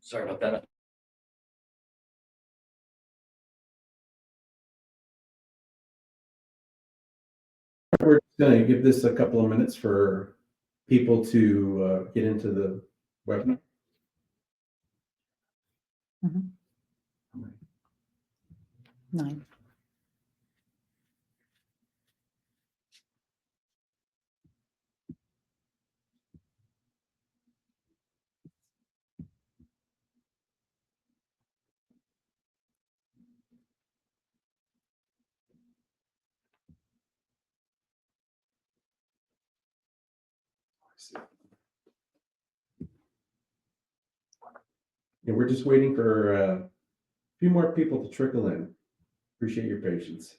Sorry about that. We're going to give this a couple of minutes for people to get into the webinar. Mhm. 9. And we're just waiting for a few more people to trickle in. Appreciate your patience.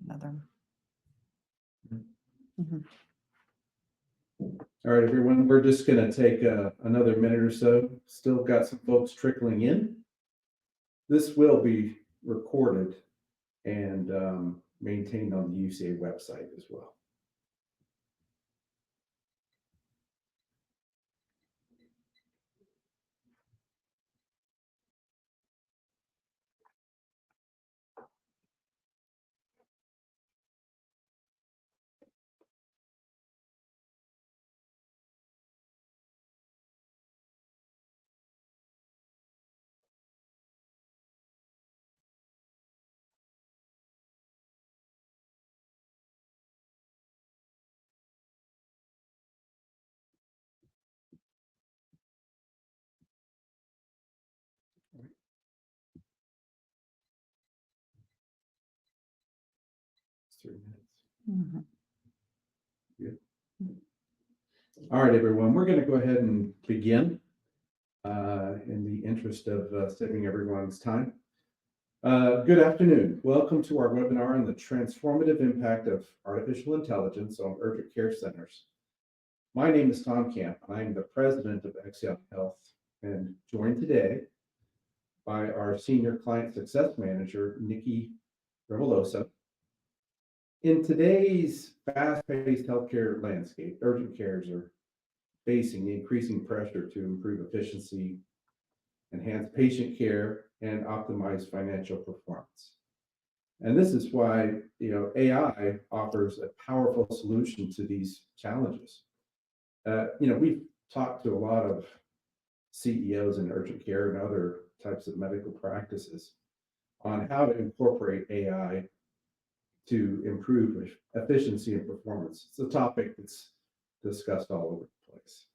Another. Mhm. All right, everyone, we're just going to take another minute or so. Still got some folks trickling in. This will be recorded and maintained on the UCA website as well. It's 3 minutes. Mhm. All right, everyone, we're going to go ahead and begin in the interest of saving everyone's time. Good afternoon. Welcome to our webinar on the transformative impact of artificial intelligence on urgent care centers. My name is Tom Camp. I am the president of Exeon Health and joined today by our senior client success manager, Nikki Revelosa. In today's fast-paced healthcare landscape, urgent cares are facing increasing pressure to improve efficiency, enhance patient care, and optimize financial performance. And this is why, AI offers a powerful solution to these challenges. We've talked to a lot of CEOs in urgent care and other types of medical practices on how to incorporate AI to improve efficiency and performance. It's a topic that's discussed all over the place.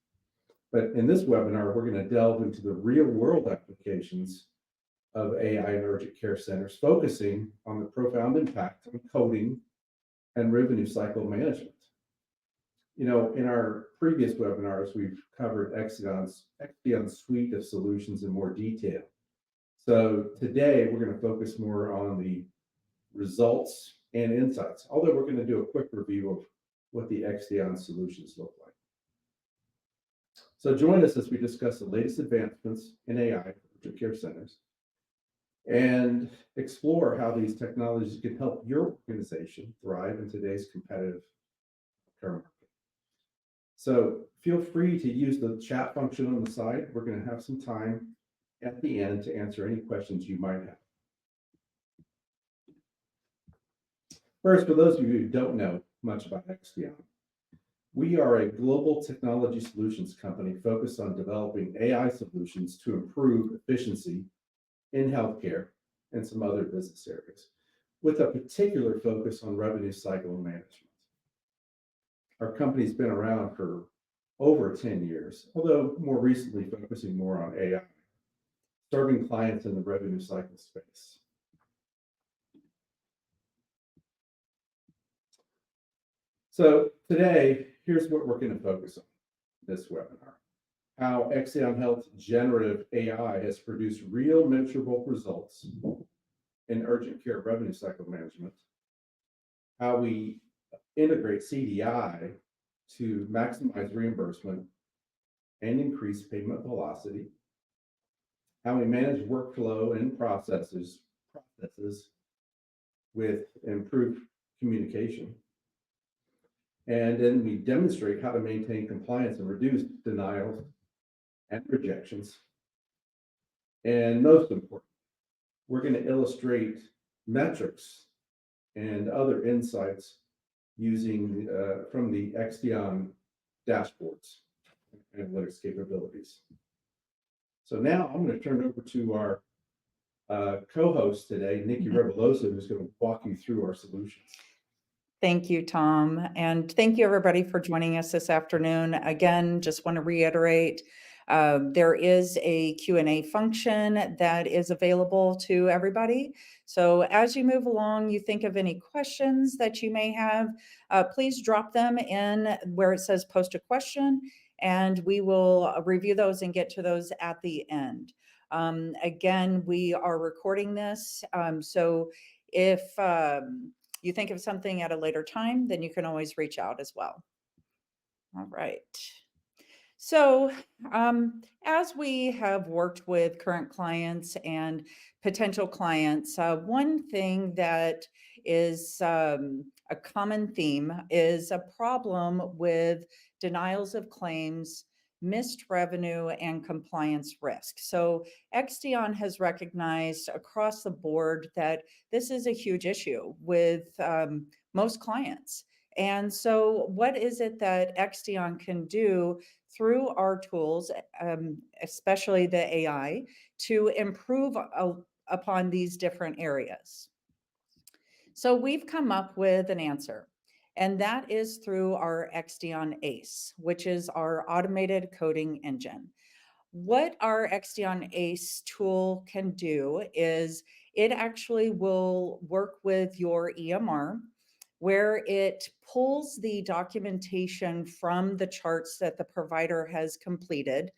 But in this webinar, we're going to delve into the real world applications of AI in urgent care centers, focusing on the profound impact on coding and revenue cycle management. In our previous webinars, we've covered Exeon's suite of solutions in more detail. So today we're going to focus more on the results and insights, although we're going to do a quick review of what the Exeon solutions look like. So join us as we discuss the latest advancements in AI for urgent care centers and explore how these technologies can help your organization thrive in today's competitive care market. So feel free to use the chat function on the side. We're going to have some time at the end to answer any questions you might have. First, for those of you who don't know much about Exeon, we are a global technology solutions company focused on developing AI solutions to improve efficiency in healthcare and some other business areas, with a particular focus on revenue cycle management. Our company's been around for over 10 years, although more recently focusing more on AI. serving clients in the revenue cycle space. So today, here's what we're going to focus on this webinar: how Exeon Health generative AI has produced real measurable results in urgent care revenue cycle management, how we integrate CDI to maximize reimbursement and increase payment velocity, how we manage workflow and processes with improved communication, and then we demonstrate how to maintain compliance and reduce denials and rejections. And most important, we're going to illustrate metrics and other insights using from the Exeon dashboards and analytics capabilities. So now I'm going to turn it over to our co-host today, Nikki Revelosa, who's going to walk you through our solutions. Thank you, Tom. And thank you, everybody, for joining us this afternoon. Again, just want to reiterate, there is a Q&A function that is available to everybody. So as you move along, you think of any questions that you may have, please drop them in where it says post a question, and we will review those and get to those at the end. Again, we are recording this, so if you think of something at a later time, then you can always reach out as well. All right. So as we have worked with current clients and potential clients, one thing that is a common theme is a problem with denials of claims, missed revenue, and compliance risk. So Exeon has recognized across the board that this is a huge issue with most clients. And so what is it that Exeon can do through our tools, especially the AI, to improve upon these different areas? So we've come up with an answer, and that is through our Exeon ACE, which is our automated coding engine. What our Exeon ACE tool can do is it actually will work with your EMR, where it pulls the documentation from the charts that the provider has completed,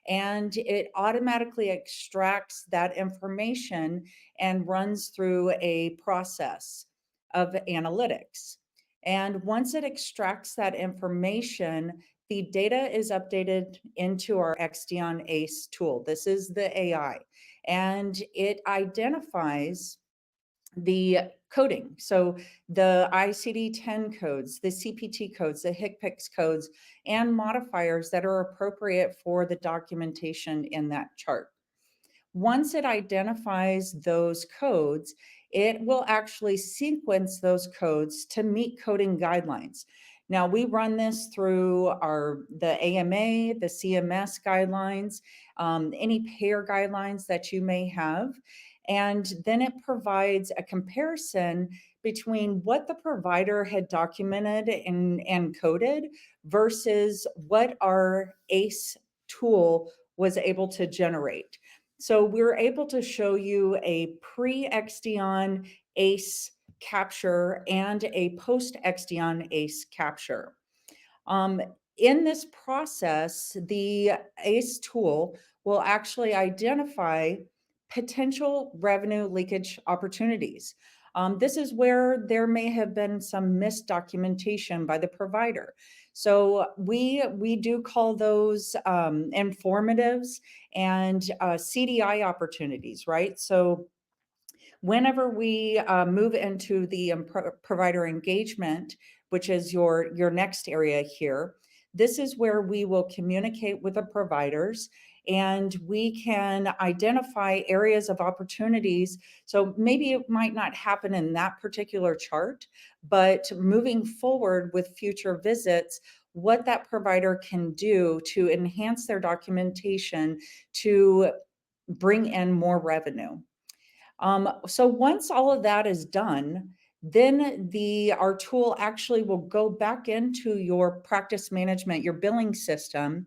and it automatically extracts that information and runs through a process of analytics. And once it extracts that information, the data is updated into our Exeon ACE tool. This is the AI, and it identifies the coding. So the ICD-10 codes, the CPT codes, the HCPCS codes, and modifiers that are appropriate for the documentation in that chart. Once it identifies those codes, it will actually sequence those codes to meet coding guidelines. Now, we run this through the AMA, the CMS guidelines, any payer guidelines that you may have. And then it provides a comparison between what the provider had documented and coded versus what our ACE tool was able to generate. So we're able to show you a pre-Exeon ACE capture and a post-Exeon ACE capture. In this process, the ACE tool will actually identify potential revenue leakage opportunities. This is where there may have been some misdocumentation by the provider. So we do call those informatives and CDI opportunities, right? So whenever we move into the provider engagement, which is your next area here, this is where we will communicate with the providers and we can identify areas of opportunities. So maybe it might not happen in that particular chart, but moving forward with future visits, what that provider can do to enhance their documentation to bring in more revenue. So once all of that is done, then our tool actually will go back into your practice management, your billing system,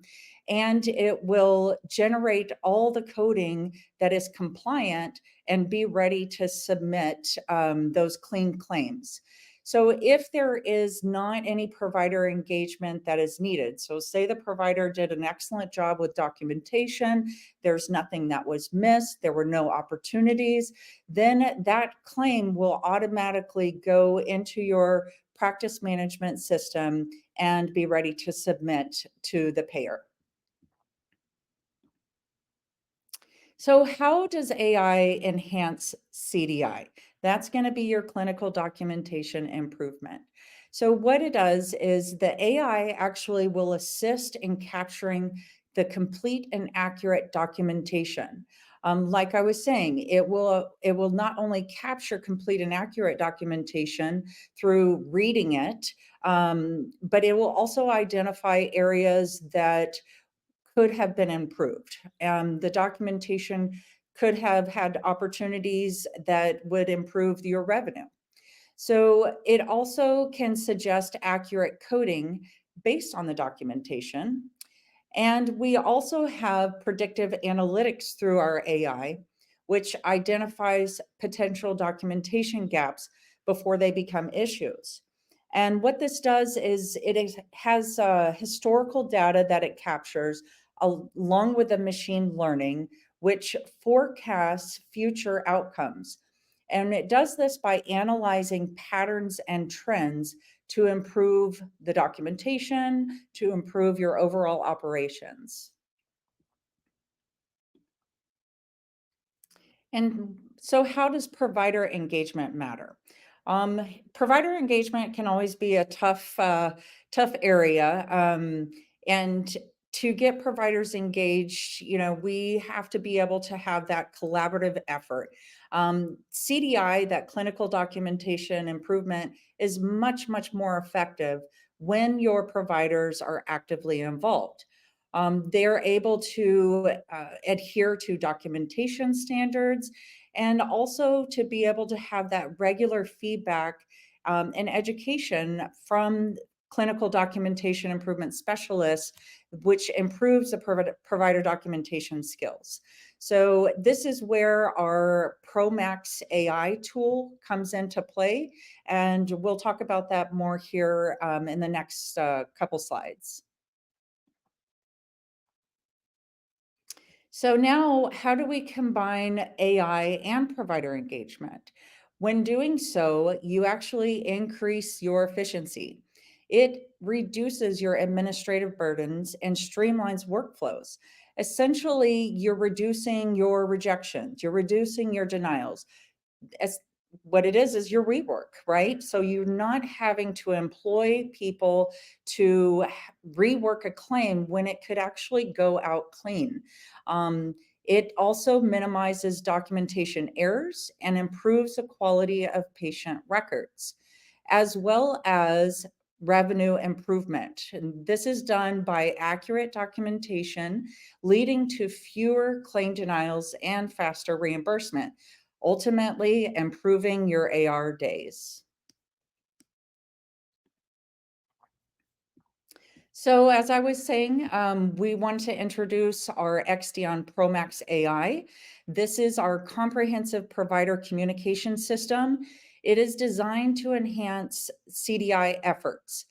and it will generate all the coding that is compliant and be ready to submit those clean claims. So if there is not any provider engagement that is needed, so say the provider did an excellent job with documentation, there's nothing that was missed, there were no opportunities, then that claim will automatically go into your practice management system and be ready to submit to the payer. So how does AI enhance CDI? That's going to be your clinical documentation improvement. So what it does is the AI actually will assist in capturing the complete and accurate documentation. Like I was saying, it will not only capture complete and accurate documentation through reading it, but it will also identify areas that could have been improved. The documentation could have had opportunities that would improve your revenue. So it also can suggest accurate coding based on the documentation. And we also have predictive analytics through our AI, which identifies potential documentation gaps before they become issues. And what this does is has historical data that it captures along with the machine learning, which forecasts future outcomes. And it does this by analyzing patterns and trends to improve the documentation, to improve your overall operations. And so, how does provider engagement matter? Provider engagement can always be a tough area, and to get providers engaged, we have to be able to have that collaborative effort. CDI, that clinical documentation improvement, is much more effective when your providers are actively involved. They're able to adhere to documentation standards and also to be able to have that regular feedback and education from clinical documentation improvement specialists, which improves the provider documentation skills. So this is where our ProMax AI tool comes into play, and we'll talk about that more here in the next couple slides. So now, how do we combine AI and provider engagement? When doing so, you actually increase your efficiency. It reduces your administrative burdens and streamlines workflows. Essentially, you're reducing your rejections, you're reducing your denials. As what it is your rework, right? So you're not having to employ people to rework a claim when it could actually go out clean. It also minimizes documentation errors and improves the quality of patient records, as well as revenue improvement. And this is done by accurate documentation, leading to fewer claim denials and faster reimbursement, ultimately improving your AR days. So as I was saying, we want to introduce our XDion ProMax AI. This is our comprehensive provider communication system. It is designed to enhance CDI efforts.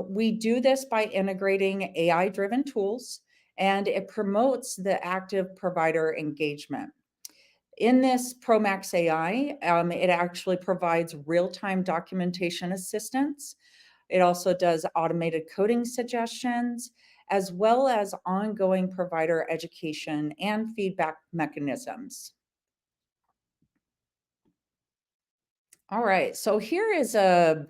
We do this by integrating AI-driven tools, and it promotes the active provider engagement. In this ProMax AI, it actually provides real-time documentation assistance. It also does automated coding suggestions, as well as ongoing provider education and feedback mechanisms. All right, so here is a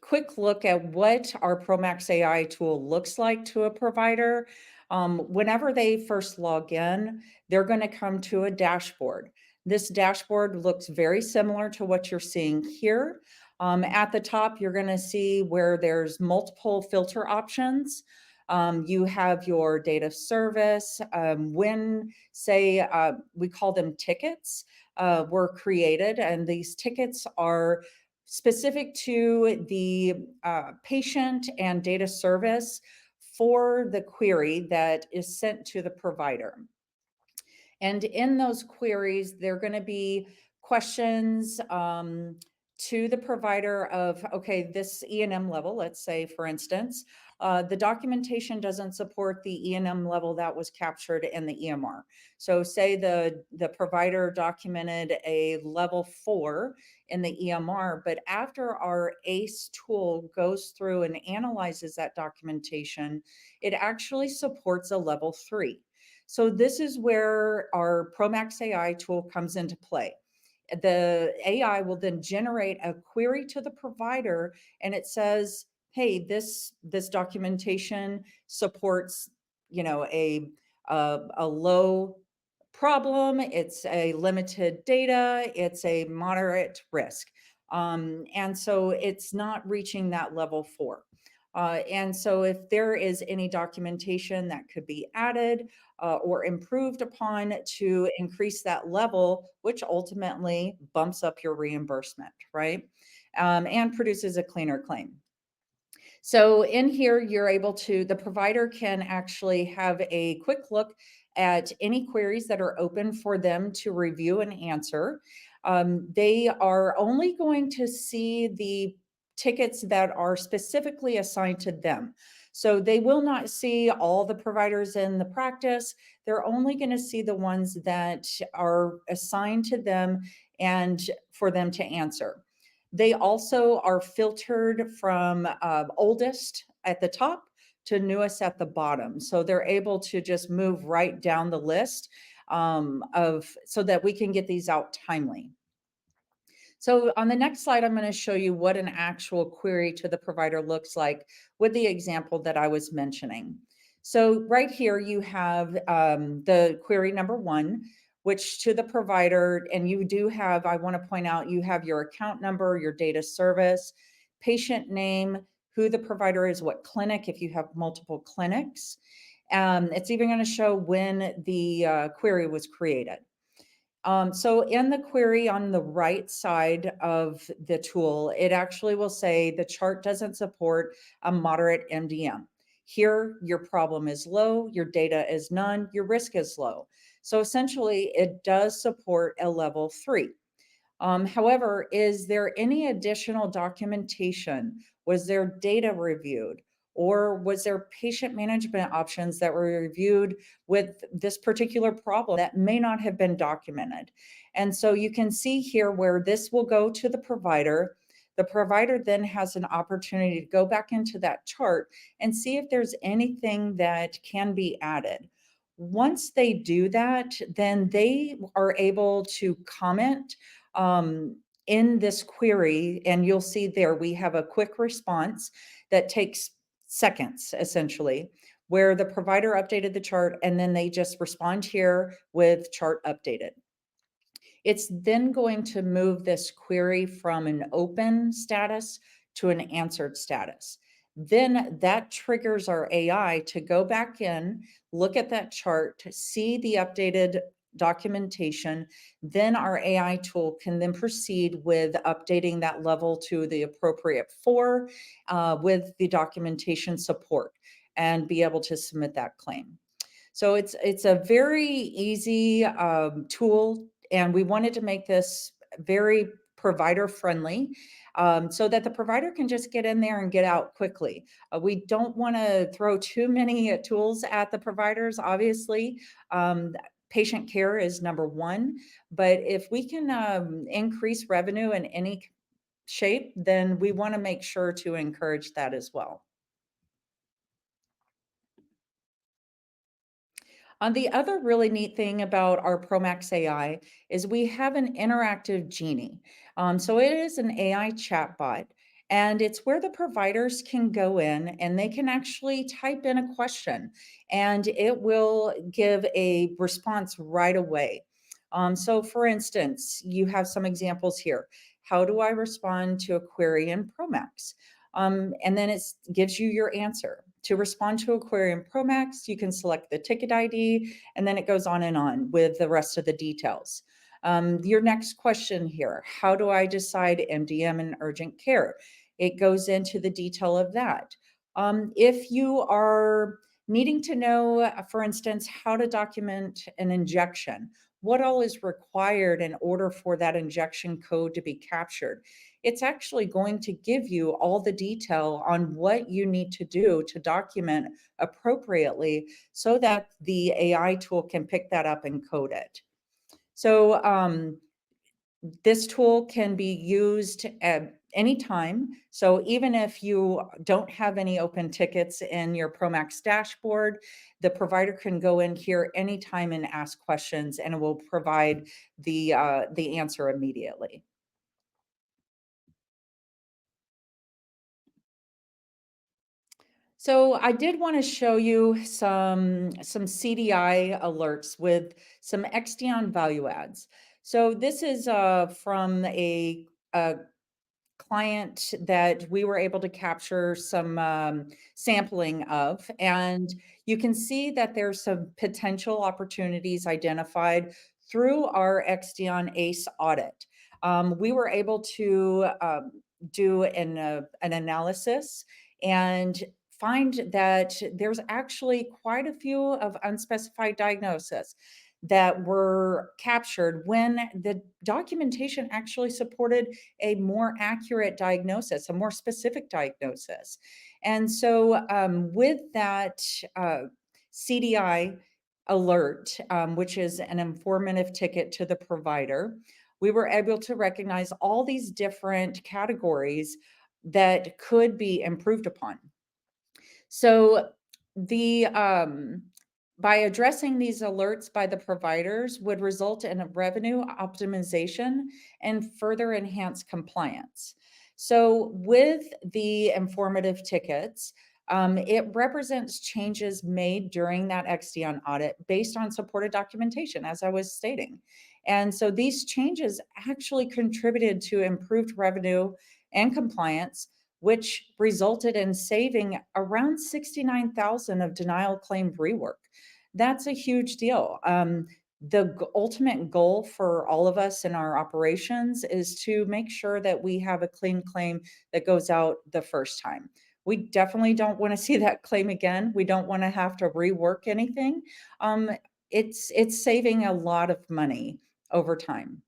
quick look at what our ProMax AI tool looks like to a provider. Whenever they first log in, they're going to come to a dashboard. This dashboard looks very similar to what you're seeing here. At the top, you're going to see where there's multiple filter options. You have your date of service. When, say, we call them tickets, were created, and these tickets are specific to the patient and data service for the query that is sent to the provider. And in those queries, they're going to be questions to the provider of, okay, this E&M level, let's say, for instance, the documentation doesn't support the E&M level that was captured in the EMR. So say the provider documented a level 4 in the EMR, but after our ACE tool goes through and analyzes that documentation, it actually supports a level 3. So this is where our Promax AI tool comes into play. The AI will then generate a query to the provider, and it says, hey, this documentation supports, a low problem, it's a limited data, it's a moderate risk. And so it's not reaching that level 4. And so if there is any documentation that could be added or improved upon to increase that level, which ultimately bumps up your reimbursement, right? And produces a cleaner claim. So in here, you're able to, the provider can actually have a quick look at any queries that are open for them to review and answer. They are only going to see the tickets that are specifically assigned to them. So they will not see all the providers in the practice. They're only going to see the ones that are assigned to them and for them to answer. They also are filtered from oldest at the top to newest at the bottom. So they're able to just move right down the list so that we can get these out timely. So on the next slide, I'm going to show you what an actual query to the provider looks like with the example that I was mentioning. So right here, you have the query number 1, which to the provider, and you do have, I want to point out, you have your account number, your date of service, patient name, who the provider is, what clinic, if you have multiple clinics. It's even going to show when the query was created. So in the query on the right side of the tool, it actually will say the chart doesn't support a moderate MDM. Here, your problem is low, your data is none, your risk is low. So essentially, it does support a level 3. However, is there any additional documentation? Was there data reviewed? Or was there patient management options that were reviewed with this particular problem that may not have been documented? And so you can see here where this will go to the provider. The provider then has an opportunity to go back into that chart and see if there's anything that can be added. Once they do that, then they are able to comment in this query, and you'll see there we have a quick response that takes seconds, essentially, where the provider updated the chart and then they just respond here with chart updated. It's then going to move this query from an open status to an answered status. Then that triggers our AI to go back in, look at that chart, see the updated documentation. Then our AI tool can then proceed with updating that level to the appropriate 4 with the documentation support and be able to submit that claim. So it's a very easy tool, and we wanted to make this very provider friendly so that the provider can just get in there and get out quickly. We don't want to throw too many tools at the providers, obviously. Patient care is number 1, but if we can increase revenue in any shape, then we want to make sure to encourage that as well. The other really neat thing about our Promax AI is we have an interactive Genie. So it is an AI chatbot, and it's where the providers can go in and they can actually type in a question, and it will give a response right away. So, for instance, you have some examples here. How do I respond to a query in Promax? And then it gives you your answer. To respond to a query in Promax, you can select the ticket ID, and then it goes on with the rest of the details. Your next question here, how do I decide MDM and urgent care? It goes into the detail of that. If you are needing to know, for instance, how to document an injection, what all is required in order for that injection code to be captured, it's actually going to give you all the detail on what you need to do to document appropriately so that the AI tool can pick that up and code it. So this tool can be used at any time. So even if you don't have any open tickets in your Promax dashboard, the provider can go in here anytime and ask questions, and it will provide the answer immediately. So I did want to show you some CDI alerts with some XDion value adds. So this is from a client that we were able to capture some sampling of. And you can see that there's some potential opportunities identified through our XDion ACE audit. We were able to do an analysis and find that there's actually quite a few of unspecified diagnosis that were captured when the documentation actually supported a more accurate diagnosis, a more specific diagnosis. And so, with that CDI alert, which is an informative ticket to the provider, we were able to recognize all these different categories that could be improved upon. So the by addressing these alerts by the providers would result in a revenue optimization and further enhance compliance. So with the informative tickets, it represents changes made during that XDion audit based on supported documentation, as I was stating. And so these changes actually contributed to improved revenue and compliance, which resulted in saving around 69,000 of denial claim rework. That's a huge deal. The ultimate goal for all of us in our operations is to make sure that we have a clean claim that goes out the first time. We definitely don't want to see that claim again. We don't want to have to rework anything. Um, it's saving a lot of money over time.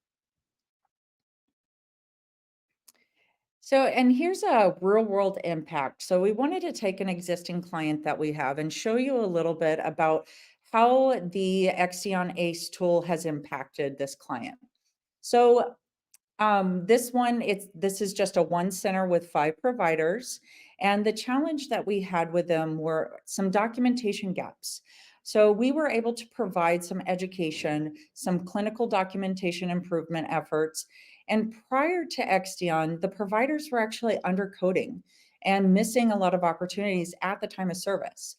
So, and here's a real world impact. So, we wanted to take an existing client that we have and show you a little bit about how the Exeon ACE tool has impacted this client. So, this is just a one center with 5 providers, and the challenge that we had with them were some documentation gaps. So we were able to provide some education, some clinical documentation improvement efforts, and prior to Exdion, the providers were actually undercoding and missing a lot of opportunities at the time of service.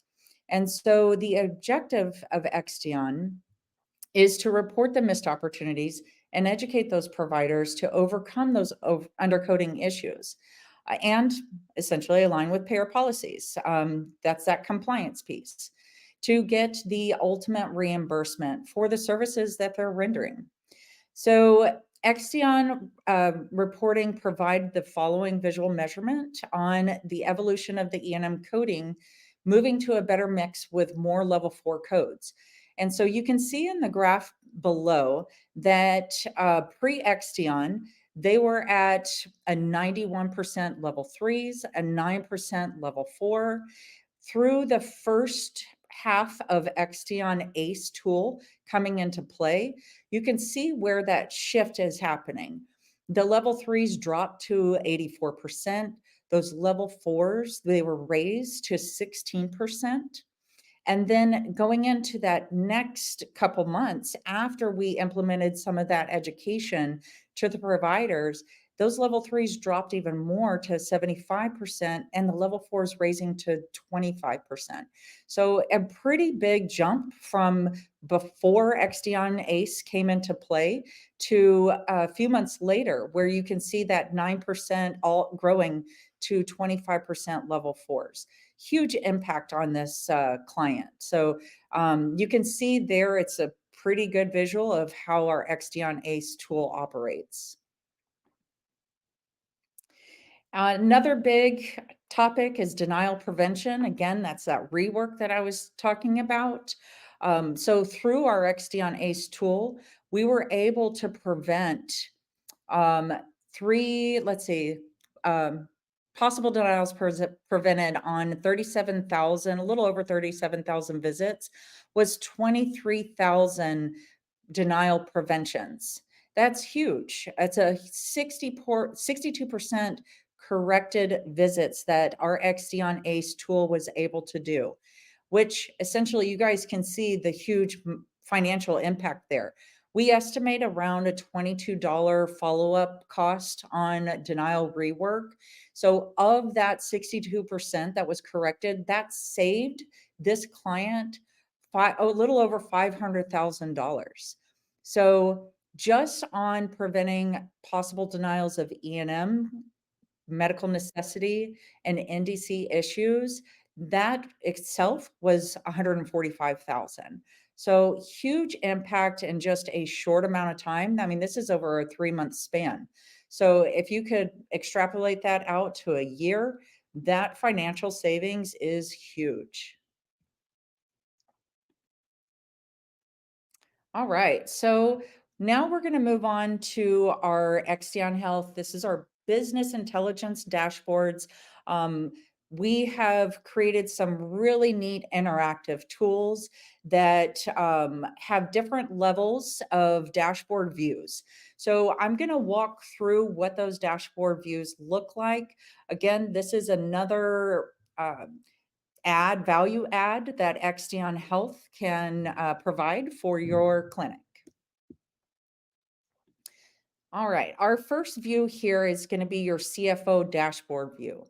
And so the objective of Exdion is to report the missed opportunities and educate those providers to overcome those undercoding issues and essentially align with payer policies. That's that compliance piece to get the ultimate reimbursement for the services that they're rendering. So Exeon reporting provide the following visual measurement on the evolution of the E&M coding, moving to a better mix with more level 4 codes. And so you can see in the graph below that pre-Exeon, they were at a 91% level 3s, a 9% level 4. Through the first half of Exeon ACE tool coming into play, you can see where that shift is happening. The level 3s dropped to 84%. Those level 4s, they were raised to 16%. And then going into that next couple months after we implemented some of that education to the providers, those level 3s dropped even more to 75%, and the level 4s raising to 25%. So a pretty big jump from before Exdion ACE came into play to a few months later, where you can see that 9% all growing to 25% level 4s. Huge impact on this client. So you can see there, it's a pretty good visual of how our Exdion ACE tool operates. Another big topic is denial prevention. Again, that's that rework that I was talking about. So through our XD ACE tool, we were able to prevent um, three, let's see, um, possible denials prevented on 37,000, a little over 37,000 visits, was 23,000 denial preventions. That's huge. It's a 62% corrected visits that our XD ACE tool was able to do, which essentially you guys can see the huge financial impact there. We estimate around a $22 follow-up cost on denial rework. So of that 62% that was corrected, that saved this client a little over $500,000. So just on preventing possible denials of E&M, medical necessity, and NDC issues, that itself was 145,000. So huge impact in just a short amount of time. I mean, this is over a 3-month span. So if you could extrapolate that out to a year, that financial savings is huge. All right. So now we're going to move on to our Extion Health. This is our business intelligence dashboards. Um, we have created some really neat interactive tools that have different levels of dashboard views. So I'm going to walk through what those dashboard views look like. Again, this is another value add that Extion Health can provide for your clinic. All right, our first view here is going to be your CFO dashboard view.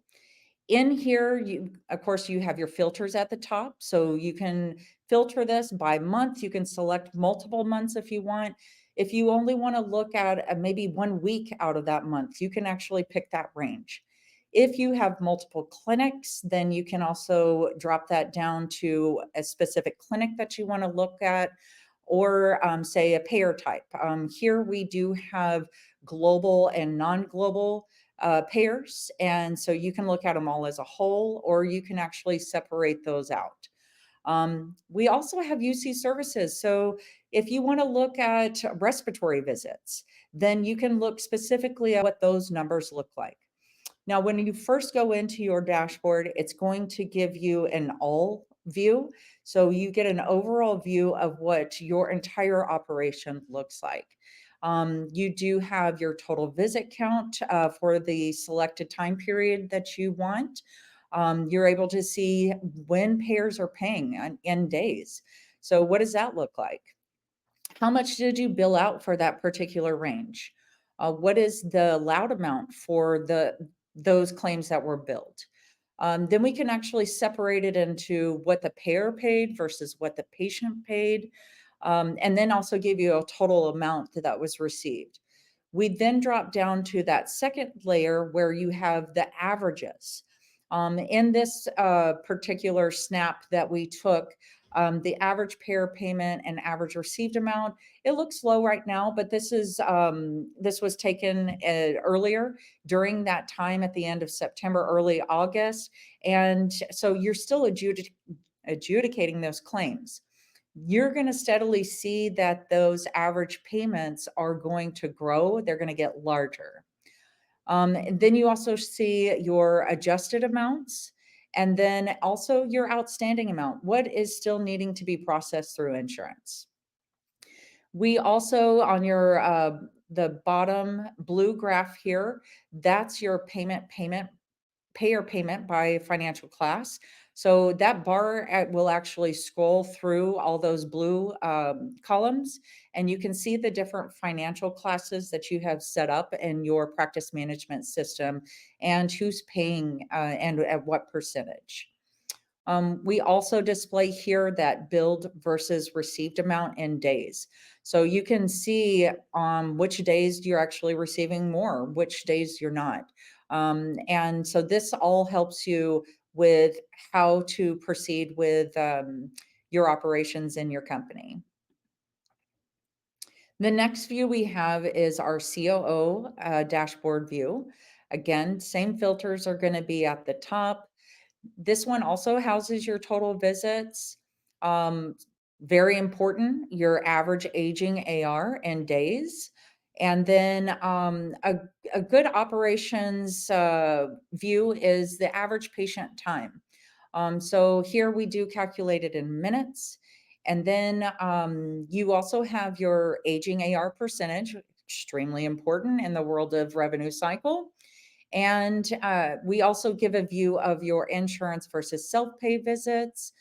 In here, of course, you have your filters at the top, so you can filter this by month. You can select multiple months if you want. If you only want to look at maybe 1 week out of that month, you can actually pick that range. If you have multiple clinics, then you can also drop that down to a specific clinic that you want to look at, or say a payer type. Here we do have global and non-global pairs. And so you can look at them all as a whole, or you can actually separate those out. We also have UC services. So if you want to look at respiratory visits, then you can look specifically at what those numbers look like. Now, when you first go into your dashboard, it's going to give you an all view. So you get an overall view of what your entire operation looks like. You do have your total visit count for the selected time period that you want. You're able to see when payers are paying in days. So what does that look like? How much did you bill out for that particular range? What is the allowed amount for those claims that were billed? Then we can actually separate it into what the payer paid versus what the patient paid, and then also give you a total amount that was received. We then drop down to that second layer where you have the averages. In this particular snap that we took, the average payer payment and average received amount, it looks low right now, but this was taken earlier during that time at the end of September, early August, and so you're still adjudicating those claims. You're going to steadily see that those average payments are going to grow. They're going to get larger. And then you also see your adjusted amounts, and then also your outstanding amount. What is still needing to be processed through insurance? We also, on your the bottom blue graph here, that's your payer payment by financial class. So that bar will actually scroll through all those blue columns, and you can see the different financial classes that you have set up in your practice management system and who's paying and at what percentage. We also display here that billed versus received amount in days. So you can see which days you're actually receiving more, which days you're not. And so this all helps you with how to proceed with your operations in your company. The next view we have is our COO dashboard view. Again, same filters are going to be at the top. This one also houses your total visits. Um, Very important, your average aging AR and days. And then a good operations view is the average patient time. So here we do calculate it in minutes. And then you also have your aging AR percentage, extremely important in the world of revenue cycle. And we also give a view of your insurance versus self-pay visits.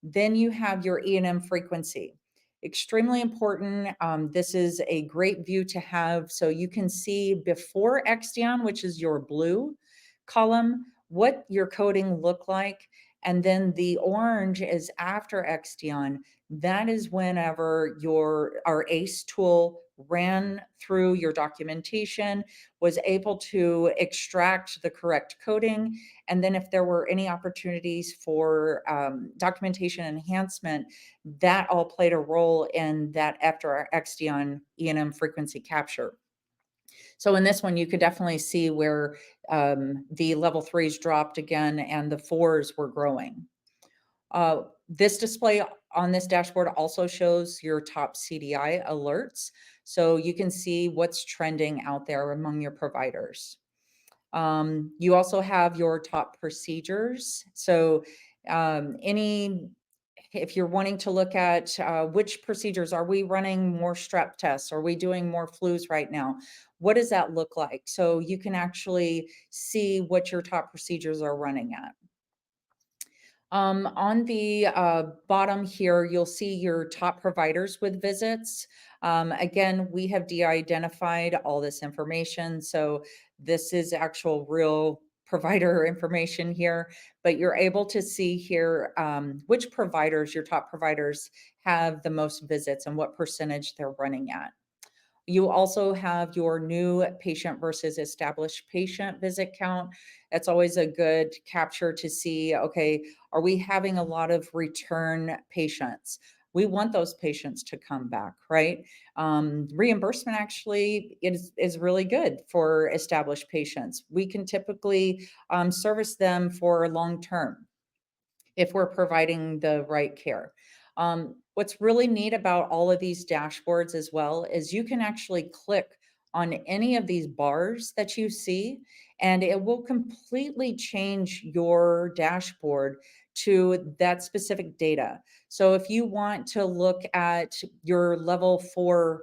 Then you have your E&M frequency. Extremely important. This is a great view to have so you can see before Exteon, which is your blue column, what your coding looked like. And then the orange is after Exteon. That is whenever our ACE tool ran through your documentation, was able to extract the correct coding. And then if there were any opportunities for documentation enhancement, that all played a role in that after our Exteon E&M frequency capture. So in this one, you could definitely see where the level threes dropped again and the fours were growing. This display on this dashboard also shows your top CDI alerts. So you can see what's trending out there among your providers. You also have your top procedures. So if you're wanting to look at which procedures, are we running more strep tests? Are we doing more flus right now? What does that look like? So you can actually see what your top procedures are running at. On the bottom here, you'll see your top providers with visits. Again, we have de-identified all this information. So this is actual real provider information here, but you're able to see here which providers, your top providers, have the most visits and what percentage they're running at. You also have your new patient versus established patient visit count. It's always a good capture to see, okay, are we having a lot of return patients? We want those patients to come back, right? Reimbursement actually is really good for established patients. We can typically service them for long term if we're providing the right care. What's really neat about all of these dashboards as well is you can actually click on any of these bars that you see, and it will completely change your dashboard to that specific data. So if you want to look at your level 4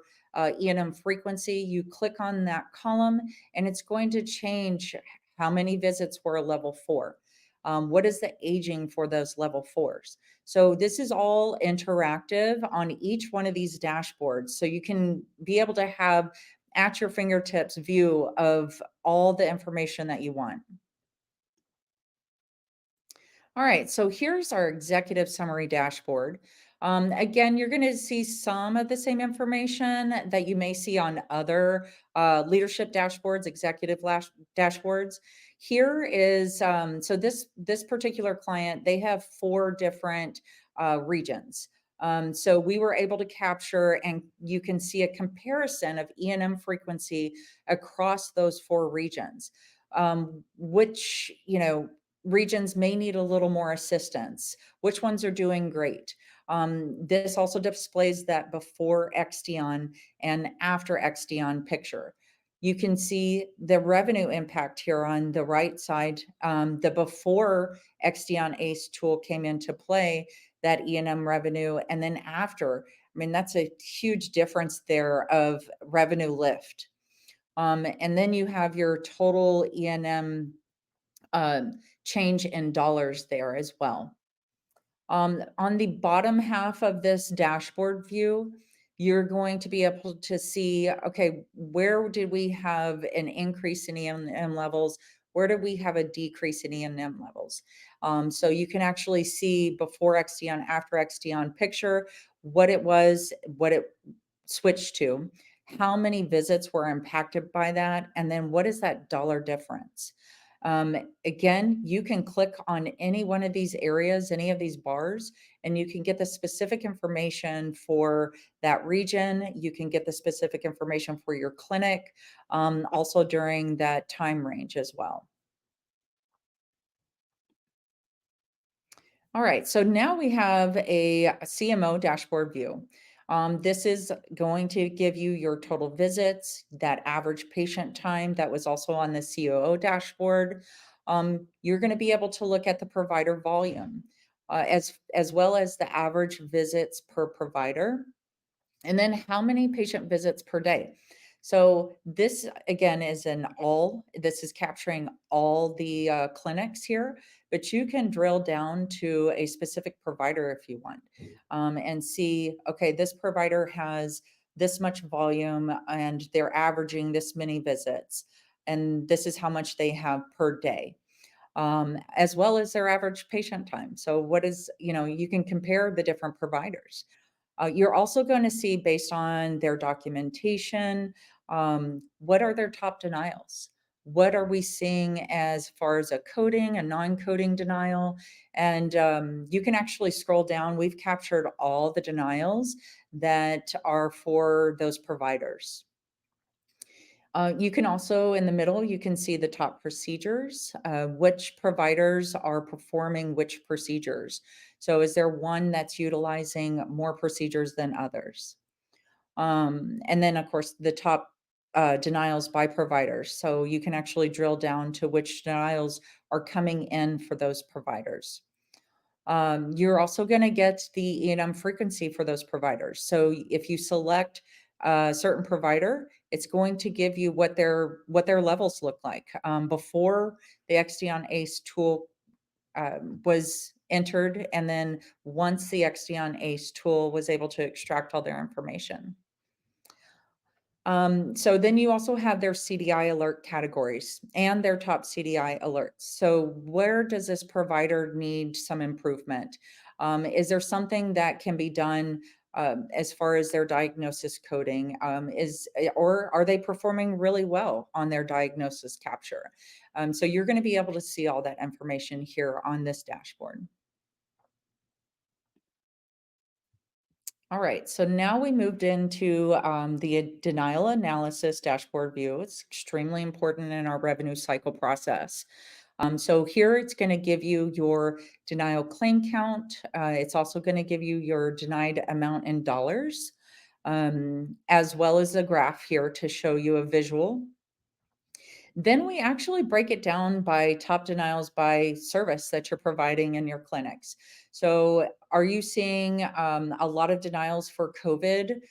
E&M frequency, you click on that column and it's going to change how many visits were a level 4. What is the aging for those level 4s? So this is all interactive on each one of these dashboards. So you can be able to have at your fingertips view of all the information that you want. All right, so here's our executive summary dashboard. Again, you're going to see some of the same information that you may see on other leadership dashboards, dashboards. Here is so this particular client, they have 4 different regions. So we were able to capture, and you can see a comparison of E&M frequency across those 4 regions, which regions may need a little more assistance. Which ones are doing great? This also displays that before Exteon and after Exteon picture. You can see the revenue impact here on the right side. The before Exteon ACE tool came into play, that E&M revenue, and then after. I mean, that's a huge difference there of revenue lift. And then you have your total E&M change in dollars there as well. On the bottom half of this dashboard view, you're going to be able to see, okay, where did we have an increase in E&M levels? Where did we have a decrease in E&M levels? So you can actually see before Exteon, after Exteon picture, what it was, what it switched to, how many visits were impacted by that, and then what is that dollar difference? Again, you can click on any one of these areas, any of these bars, and you can get the specific information for that region. You can get the specific information for your clinic, also during that time range as well. All right, so now we have a CMO dashboard view. This is going to give you your total visits, that average patient time that was also on the COO dashboard. You're going to be able to look at the provider volume, as well as the average visits per provider, and then how many patient visits per day. So this again is this is capturing all the clinics here, but you can drill down to a specific provider if you want, and see, okay, this provider has this much volume and they're averaging this many visits, and this is how much they have per day, as well as their average patient time. So what is, you can compare the different providers. You're also going to see, based on their documentation, what are their top denials? What are we seeing as far as a coding, a non-coding denial? And you can actually scroll down. We've captured all the denials that are for those providers. You can also, in the middle, you can see the top procedures, which providers are performing which procedures. So is there one that's utilizing more procedures than others? And then, of course, the top denials by providers. So you can actually drill down to which denials are coming in for those providers. You're also going to get the E&M frequency for those providers. So if you select a certain provider, it's going to give you what their levels look like. Before the XDion ACE tool was entered, and then once the XDion ACE tool was able to extract all their information. So then you also have their CDI alert categories and their top CDI alerts. So where does this provider need some improvement? Is there something that can be done as far as their diagnosis coding? Or are they performing really well on their diagnosis capture? So you're going to be able to see all that information here on this dashboard. All right, so now we moved into the denial analysis dashboard view. It's extremely important in our revenue cycle process. So here it's going to give you your denial claim count. It's also going to give you your denied amount in dollars, as well as a graph here to show you a visual. Then we actually break it down by top denials by service that you're providing in your clinics. So, are you seeing a lot of denials for COVID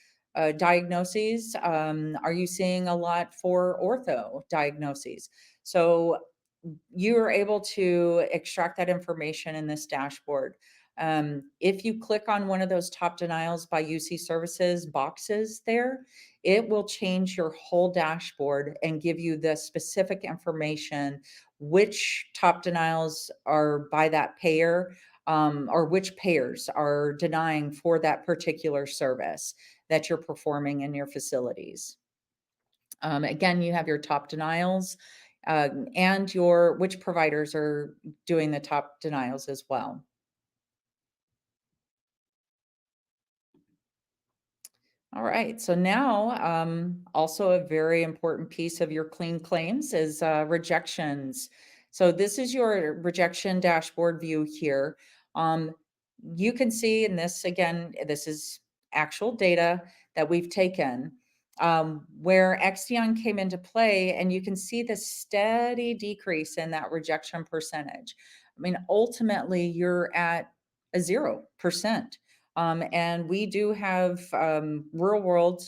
diagnoses? Are you seeing a lot for ortho diagnoses? So, you're able to extract that information in this dashboard. If you click on one of those top denials by UC services boxes there, it will change your whole dashboard and give you the specific information, which top denials are by that payer, or which payers are denying for that particular service that you're performing in your facilities. Again, you have your top denials, and your which providers are doing the top denials as well. All right. So now, also a very important piece of your clean claims is rejections. So this is your rejection dashboard view here. Um, you can see in this, again, this is actual data that we've taken, where XDion came into play, and you can see the steady decrease in that rejection percentage. I mean, ultimately, you're at a 0%. And we do have real world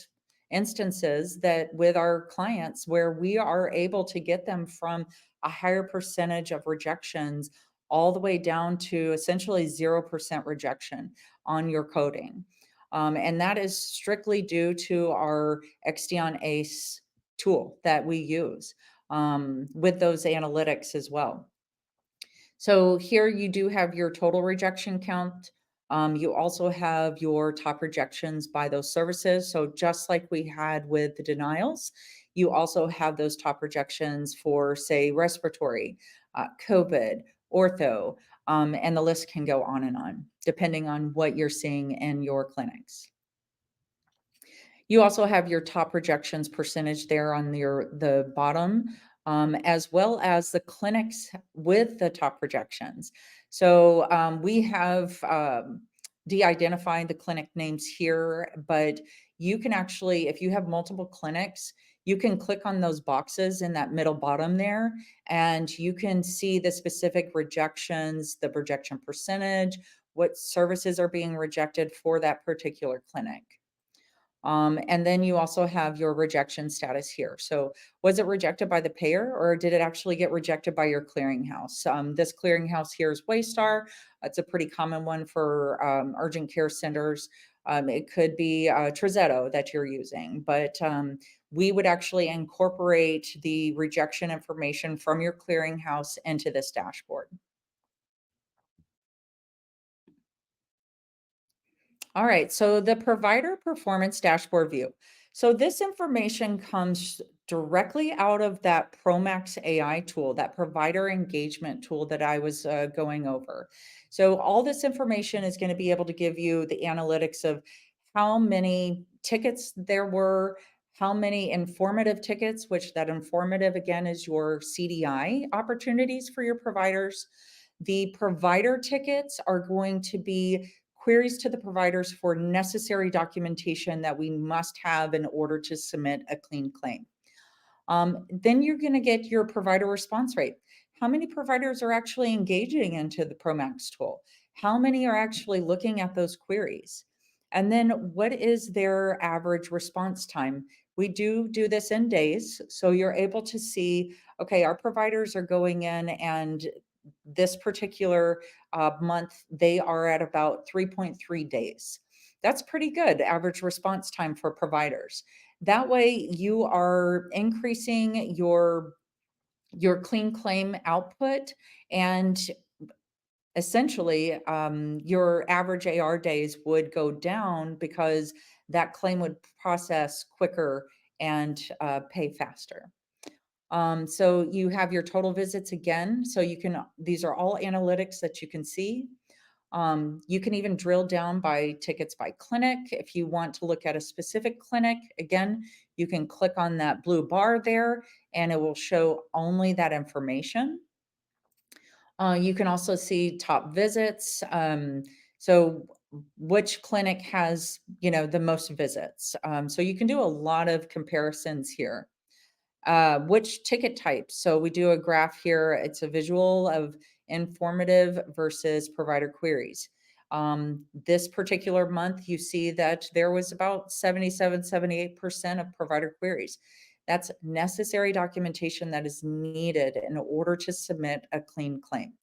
instances that with our clients where we are able to get them from a higher percentage of rejections all the way down to essentially 0% rejection on your coding. And that is strictly due to our XDion ACE tool that we use, with those analytics as well. So here you do have your total rejection count. You also have your top rejections by those services. So just like we had with the denials, you also have those top rejections for, say, respiratory, COVID, ortho, and the list can go on, depending on what you're seeing in your clinics. You also have your top rejections percentage there on the bottom, as well as the clinics with the top rejections. So we have de-identified the clinic names here, but you can actually, if you have multiple clinics, you can click on those boxes in that middle bottom there, and you can see the specific rejections, the rejection percentage, what services are being rejected for that particular clinic. And then you also have your rejection status here. So was it rejected by the payer or did it actually get rejected by your clearinghouse? This clearinghouse here is Waystar. It's a pretty common one for urgent care centers. It could be Trizetto that you're using, but we would actually incorporate the rejection information from your clearinghouse into this dashboard. All right, so the provider performance dashboard view. So this information comes directly out of that Promax AI tool, that provider engagement tool that I was going over. So all this information is going to be able to give you the analytics of how many tickets there were, how many informative tickets, which that informative again is your CDI opportunities for your providers. The provider tickets are going to be queries to the providers for necessary documentation that we must have in order to submit a clean claim. Then you're going to get your provider response rate. How many providers are actually engaging into the Promax tool? How many are actually looking at those queries? And then what is their average response time? We do this in days. So you're able to see, okay, our providers are going in and this particular month, they are at about 3.3 days. That's pretty good average response time for providers. That way you are increasing your clean claim output, and essentially your average AR days would go down because that claim would process quicker and pay faster. So you have your total visits again. So you can, these are all analytics that you can see. You can even drill down by tickets by clinic. If you want to look at a specific clinic, again, you can click on that blue bar there and it will show only that information. You can also see top visits. So which clinic has, the most visits. So you can do a lot of comparisons here. Which ticket types? So we do a graph here. It's a visual of informative versus provider queries. This particular month, you see that there was about 77, 78% of provider queries. That's necessary documentation that is needed in order to submit a clean claim.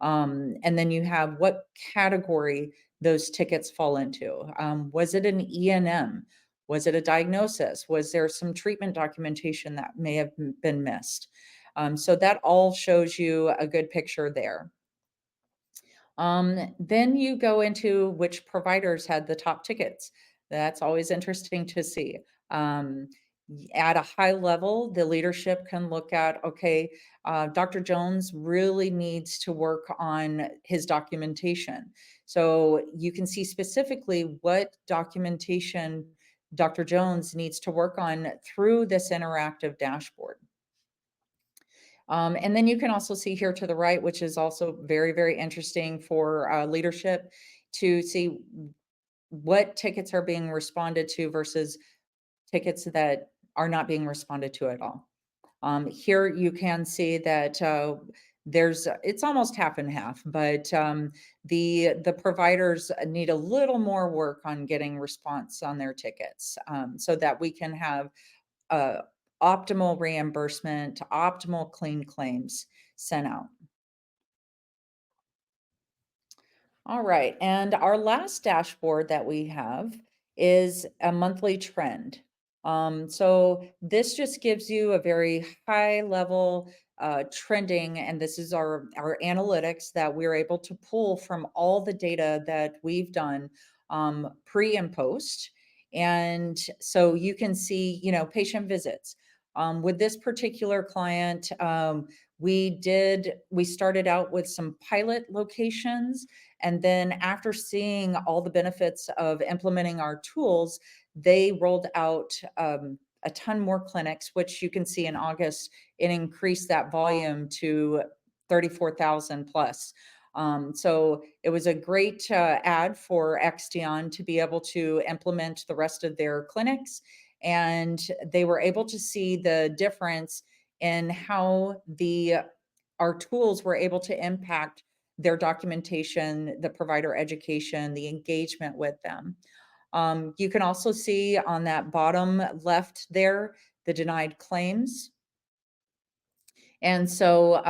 And then you have what category those tickets fall into. Was it an E&M? Was it a diagnosis? Was there some treatment documentation that may have been missed? So that all shows you a good picture there. Then you go into which providers had the top tickets. That's always interesting to see. At a high level, the leadership can look at, okay, Dr. Jones really needs to work on his documentation. So you can see specifically what documentation Dr. Jones needs to work on through this interactive dashboard. And then you can also see here to the right, which is also very, very interesting for leadership to see what tickets are being responded to versus tickets that are not being responded to at all. Here you can see that it's almost half and half, but the providers need a little more work on getting response on their tickets so that we can have optimal reimbursement, optimal clean claims sent out. All right. And our last dashboard that we have is a monthly trend. So this just gives you a very high level trending, and this is our analytics that we're able to pull from all the data that we've done pre and post. And so you can see, patient visits. With this particular client, we started out with some pilot locations, and then after seeing all the benefits of implementing our tools, they rolled out a ton more clinics, which you can see in August, it increased that volume to 34,000 plus. So it was a great ad for Extion to be able to implement the rest of their clinics, and they were able to see the difference in how our tools were able to impact their documentation, the provider education, the engagement with them. You can also see on that bottom left there, the denied claims. And so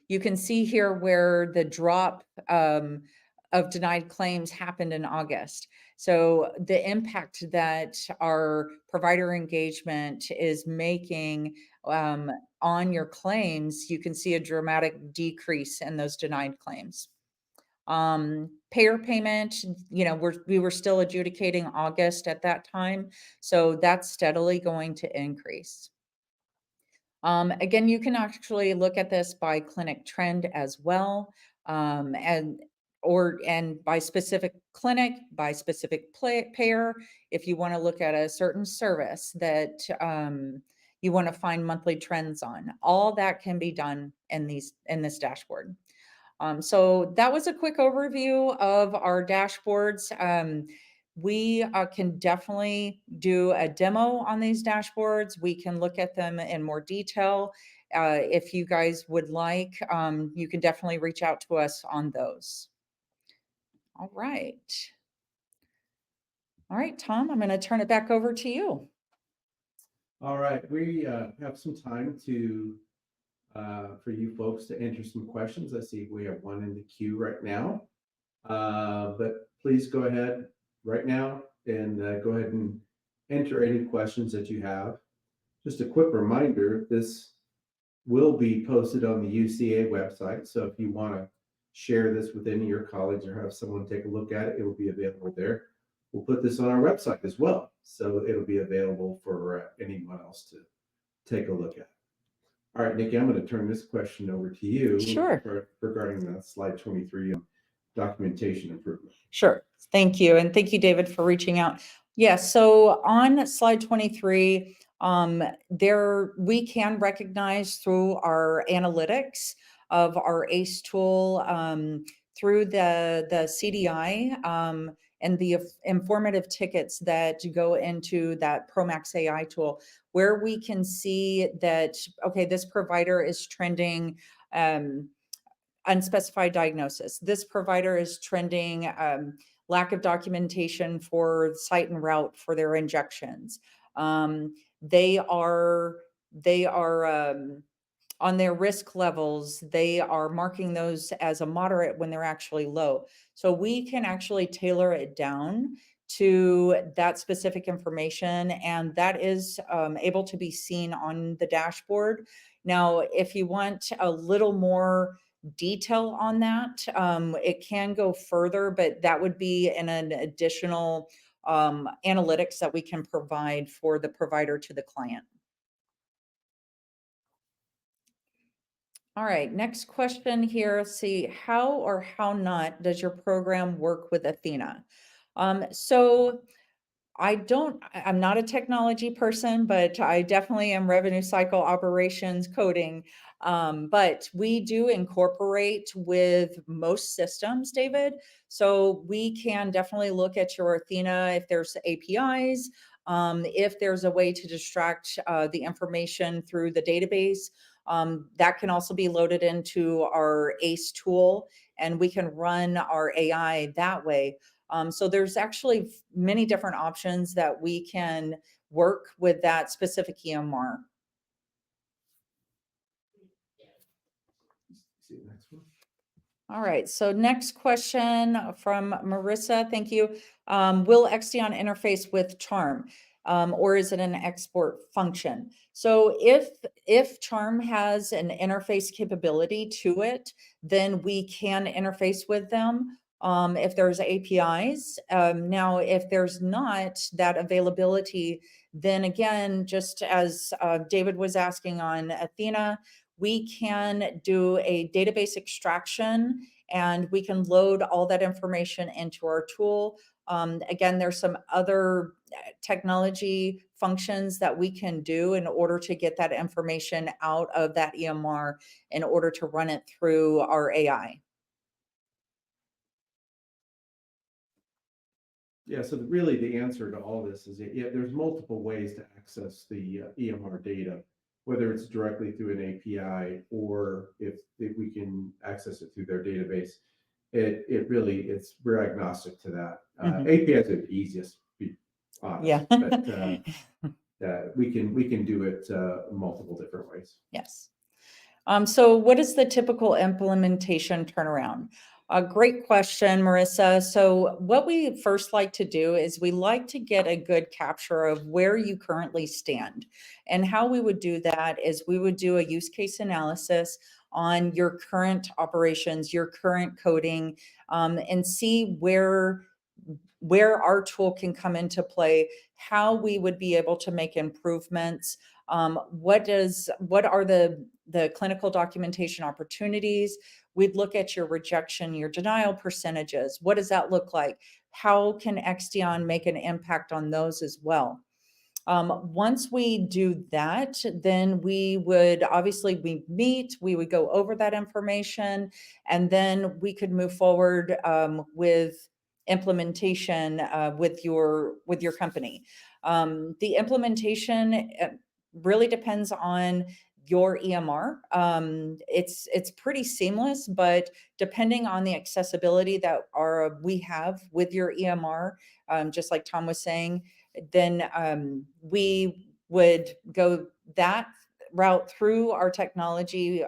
you can see here where the drop of denied claims happened in August. So the impact that our provider engagement is making on your claims, you can see a dramatic decrease in those denied claims. Payer payment, we were still adjudicating August at that time, so that's steadily going to increase. Again, you can actually look at this by clinic trend as well, and by specific clinic, by specific payer. If you want to look at a certain service that you want to find monthly trends on, all that can be done in this dashboard. So that was a quick overview of our dashboards. We can definitely do a demo on these dashboards. We can look at them in more detail. If you guys would like, you can definitely reach out to us on those. All right. All right, Tom, I'm going to turn it back over to you. All right, we have some time for you folks to enter some questions. I see we have one in the queue right now. But please go ahead right now and go ahead and enter any questions that you have. Just a quick reminder, this will be posted on the UCA website. So if you want to share this with any of your colleagues or have someone take a look at it, it will be available there. We'll put this on our website as well. So it'll be available for anyone else to take a look at. All right, Nikki, I'm going to turn this question over to you. Sure. Regarding slide 23 on documentation improvement. Sure. Thank you. And thank you, David, for reaching out. Yeah, so on slide 23, we can recognize through our analytics of our ACE tool, through the CDI, and the informative tickets that go into that Promax AI tool, where we can see that, okay, this provider is trending unspecified diagnosis. This provider is trending lack of documentation for site and route for their injections. They are on their risk levels, they are marking those as a moderate when they're actually low. So we can actually tailor it down to that specific information, and that is able to be seen on the dashboard. Now, if you want a little more detail on that, it can go further, but that would be in an additional analytics that we can provide for the provider to the client. All right, next question here. See, how or how not does your program work with Athena? So I'm not a technology person, but I definitely am revenue cycle operations coding. But we do incorporate with most systems, David. So we can definitely look at your Athena if there's APIs, if there's a way to extract the information through the database. That can also be loaded into our ACE tool, and we can run our AI that way. So there's actually many different options that we can work with that specific EMR. See the next one. All right, so next question from Marissa, thank you. Will Extion interface with Charm, or is it an export function? So if Charm has an interface capability to it, then we can interface with them. if there's APIs. Now, if there's not that availability, then again, just as David was asking on Athena, we can do a database extraction and we can load all that information into our tool. Again, there's some other technology functions that we can do in order to get that information out of that EMR in order to run it through our AI. Yeah, so really the answer to all this is, yeah, there's multiple ways to access the EMR data, whether it's directly through an API or if we can access it through their database. We're agnostic to that. Mhm. APIs are the easiest, to be honest. Yeah. But we can do it multiple different ways. Yes. So what is the typical implementation turnaround? A great question, Marissa. So what we first like to do is we like to get a good capture of where you currently stand. And how we would do that is we would do a use case analysis on your current operations, your current coding, and see where our tool can come into play, how we would be able to make improvements. What are the clinical documentation opportunities? We'd look at your rejection, your denial percentages. What does that look like? How can XDion make an impact on those as well? Once we do that, then we would we would go over that information, and then we could move forward with implementation with your company. The implementation really depends on your EMR. It's pretty seamless, but depending on the accessibility that we have with your EMR, just like Tom was saying, then we would go that route through our technology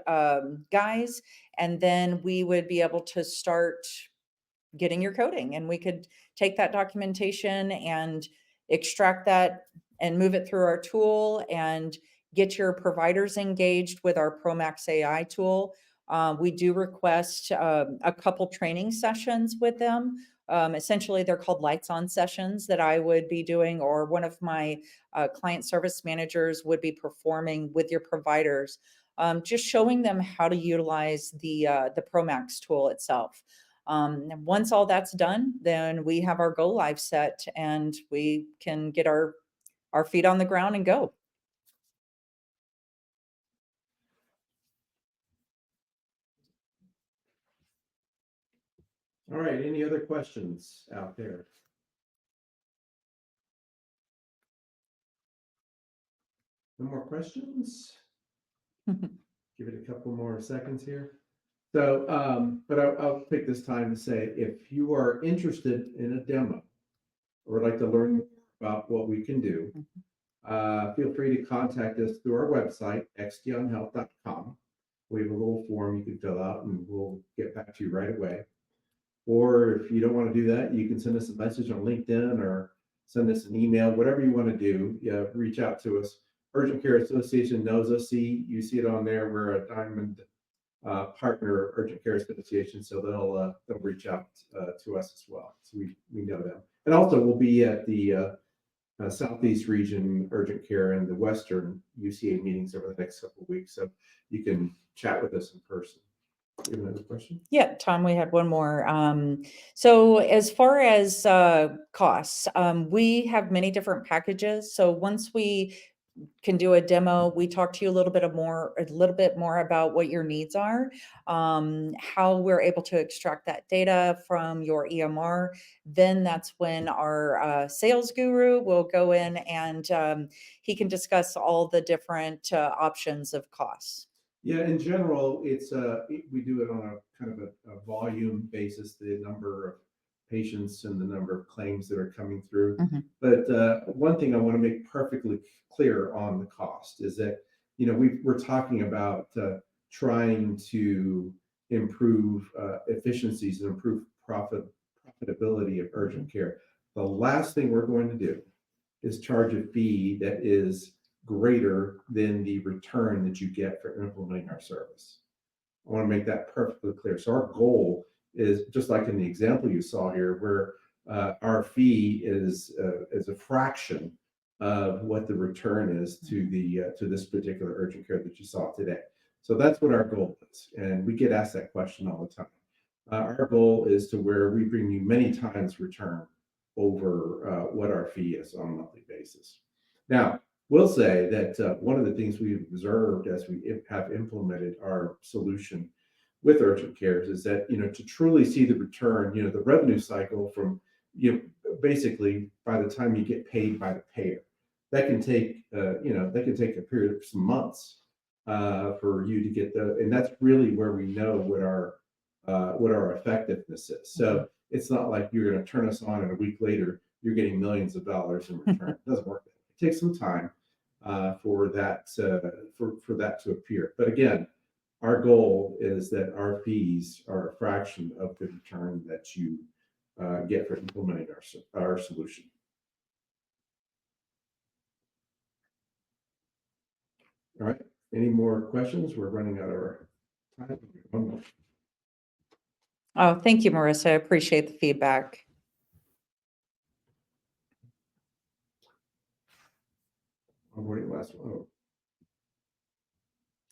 guys, and then we would be able to start getting your coding, and we could take that documentation and extract that and move it through our tool and get your providers engaged with our ProMax AI tool. We do request a couple training sessions with them. Essentially, they're called lights on sessions that I would be doing, or one of my client service managers would be performing with your providers, just showing them how to utilize the ProMax tool itself. Once all that's done, then we have our go live set and we can get our feet on the ground and go. All right, any other questions out there? No more questions? Give it a couple more seconds here. So, but I'll take this time to say, if you are interested in a demo or would like to learn more about what we can do, feel free to contact us through our website, xdionhealth.com. We have a little form you can fill out and we'll get back to you right away. Or if you don't want to do that, you can send us a message on LinkedIn or send us an email, whatever you want to do. Yeah, reach out to us. Urgent Care Association knows us. You see it on there. We're a Diamond partner of Urgent Care Association, so they'll reach out to us as well. So we know them. And also, we'll be at the Southeast Region Urgent Care and the Western UCA meetings over the next couple of weeks, so you can chat with us in person. You have another question? Yeah, Tom, we had one more. So as far as costs, we have many different packages. So once we can do a demo, we talk to you a little bit more about what your needs are, how we're able to extract that data from your EMR. Then that's when our sales guru will go in and he can discuss all the different options of costs. Yeah, in general, we do it on a kind of a volume basis, the number of patients and the number of claims that are coming through. Mhm. But one thing I want to make perfectly clear on the cost is that, we're talking about trying to improve efficiencies and improve profitability of urgent care. The last thing we're going to do is charge a fee that is greater than the return that you get for implementing our service. I want to make that perfectly clear. So our goal is just like in the example you saw here, where our fee is a fraction of what the return is to this particular urgent care that you saw today. So that's what our goal is, and we get asked that question all the time. Our goal is to where we bring you many times return over what our fee is on a monthly basis. Now, we'll say that one of the things we've observed as we have implemented our solution with urgent cares is that, to truly see the return, the revenue cycle from, basically by the time you get paid by the payer, that can take, that can take a period of some months for you to get and that's really where we know what our effectiveness is. So it's not like you're going to turn us on and a week later you're getting millions of dollars in return. It doesn't work. It takes some time for that to appear. But again, our goal is that our fees are a fraction of the return that you get for implementing our solution. All right. Any more questions? We're running out of our time. One more. Oh, thank you, Marissa. I appreciate the feedback. Onboarding, last one. Oh.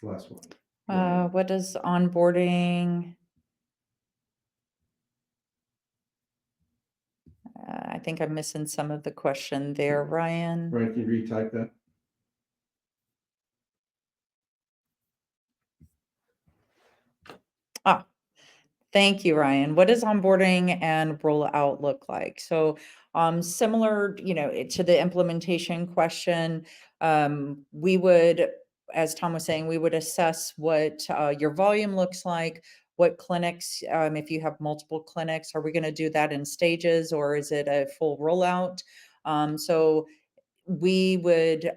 Last one. What does onboarding? I think I'm missing some of the question there, Ryan. Ryan, can you retype that? Thank you, Ryan. What does onboarding and rollout look like? So similar, to the implementation question, we would, as Tom was saying, we would assess what your volume looks like, what clinics, if you have multiple clinics, are we going to do that in stages or is it a full rollout? So we would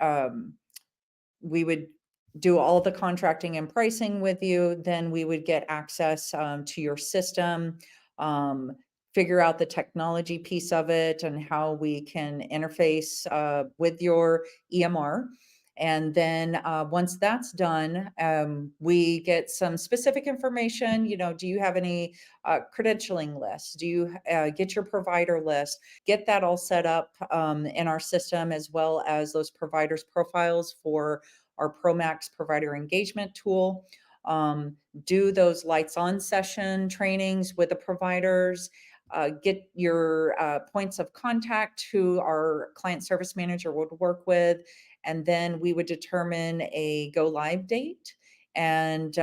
do all the contracting and pricing with you. Then we would get access to your system, figure out the technology piece of it and how we can interface with your EMR. And then once that's done, we get some specific information. Do you have any credentialing lists? Do you get your provider list? Get that all set up in our system, as well as those providers' profiles for our ProMax provider engagement tool. Do those lights on session trainings with the providers. Get your points of contact who our client service manager would work with. And then we would determine a go live date and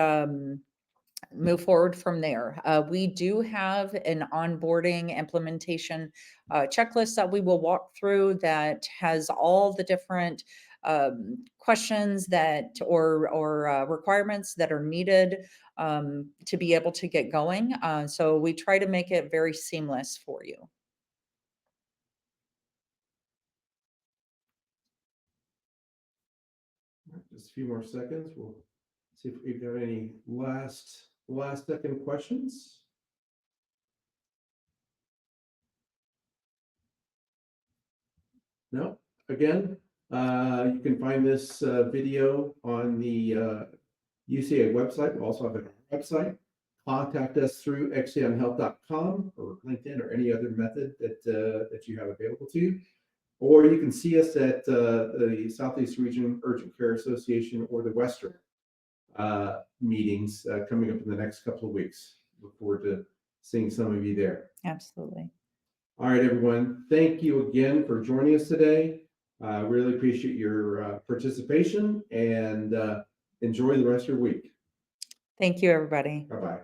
move forward from there. We do have an onboarding implementation checklist that we will walk through that has all the different questions that or requirements that are needed to be able to get going. So we try to make it very seamless for you. Just a few more seconds. We'll see if we've got any last second questions. No. Again, you can find this video on the UCA website. We also have a website. Contact us through xcmhealth.com or LinkedIn or any other method that you have available to you. Or you can see us at the Southeast Region Urgent Care Association or the Western meetings coming up in the next couple of weeks. Look forward to seeing some of you there. Absolutely. All right, everyone. Thank you again for joining us today. Really appreciate your participation and enjoy the rest of your week. Thank you, everybody. Bye-bye.